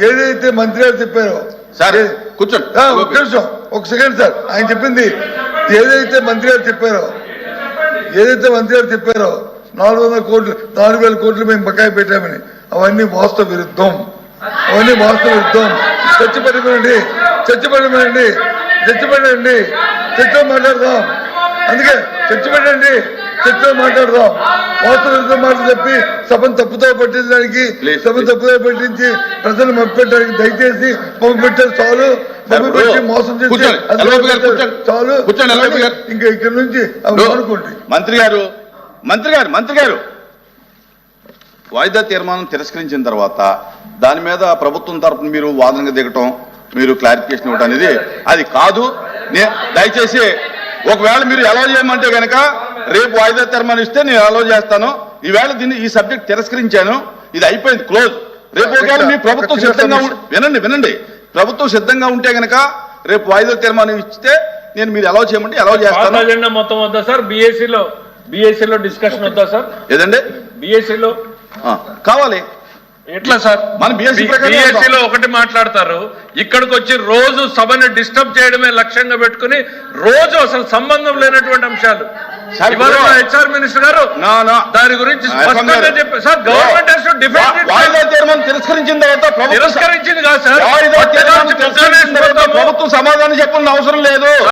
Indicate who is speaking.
Speaker 1: ఏదైతే మంత్రి గారు చెప్పారో
Speaker 2: సార్ కూర్చోండి
Speaker 1: ఒక సెకండ్ సార్, ఆయన చెప్పింది ఏదైతే మంత్రి గారు చెప్పారో 400 కోట్లు 4,000 కోట్లు మేము బకాయి పెట్టామని అవన్నీ వాస్తవ విరుద్ధం. చర్చపడమనండి చర్చలో మాట్లాడదాం. అందుకే చర్చలో మాట్లాడదాం. వాస్తవ విరుద్ధం మాటలు చెప్పి సభను తప్పుతో పట్టించడానికి ప్రజలు మభ్యపెట్టడానికి దయచేసి పంపిపెట్టారు చాలు. పంపిపెట్టి మోసం చేసి చాలు. ఇంకా ఇక్కడ నుంచి అనుకోండి.
Speaker 2: మంత్రి గారు వాయిదా తీర్మానం తిరస్కరించిన తర్వాత దాని మీద ప్రభుత్వం తరఫున మీరు వాదనగా దిగటం, మీరు క్లారిఫికేషన్ ఇవ్వడం అనేది అది కాదు. దయచేసి ఒకవేళ మీరు అలౌ చేయమంటే కనుక రేపు వాయిదా తీర్మానం ఇస్తే నేను అలౌ చేస్తాను. ఈవేళ ఈ సబ్జెక్ట్ తిరస్కరించాను, ఇది అయిపోయింది, క్లోజ్. రేపు ఒకవేళ మీ ప్రభుత్వం సిద్ధంగా వినండి ప్రభుత్వం సిద్ధంగా ఉంటే కనుక రేపు వాయిదా తీర్మానం ఇస్తే నేను మీరు అలౌ చేయమంటే అలౌ చేస్తాను.
Speaker 3: మొత్తం వద్దా సార్? బిఎస్సీలో డిస్కషన్ వద్దా సార్?
Speaker 2: ఏదండి
Speaker 3: బిఎస్సీలో
Speaker 2: కావాలి.
Speaker 3: ఎట్లా సార్?
Speaker 2: మన
Speaker 3: బిఎస్సీలో ఒకటి మాట్లాడతారు, ఇక్కడికి వచ్చి రోజు సభని డిస్టర్బ్ చేయడమే లక్ష్యంగా పెట్టుకుని రోజు అసలు సంబంధం లేనటువంటి అంశాలు. హెచ్ఆర్ మినిస్టర్ గారు దాని గురించి స్పష్టంగా చెప్పారు సార్. గవర్నమెంట్
Speaker 2: తిరస్కరించింది
Speaker 3: కాదు సార్,
Speaker 2: ప్రభుత్వం సమాధానం చెప్పాల్సిన అవసరం లేదు.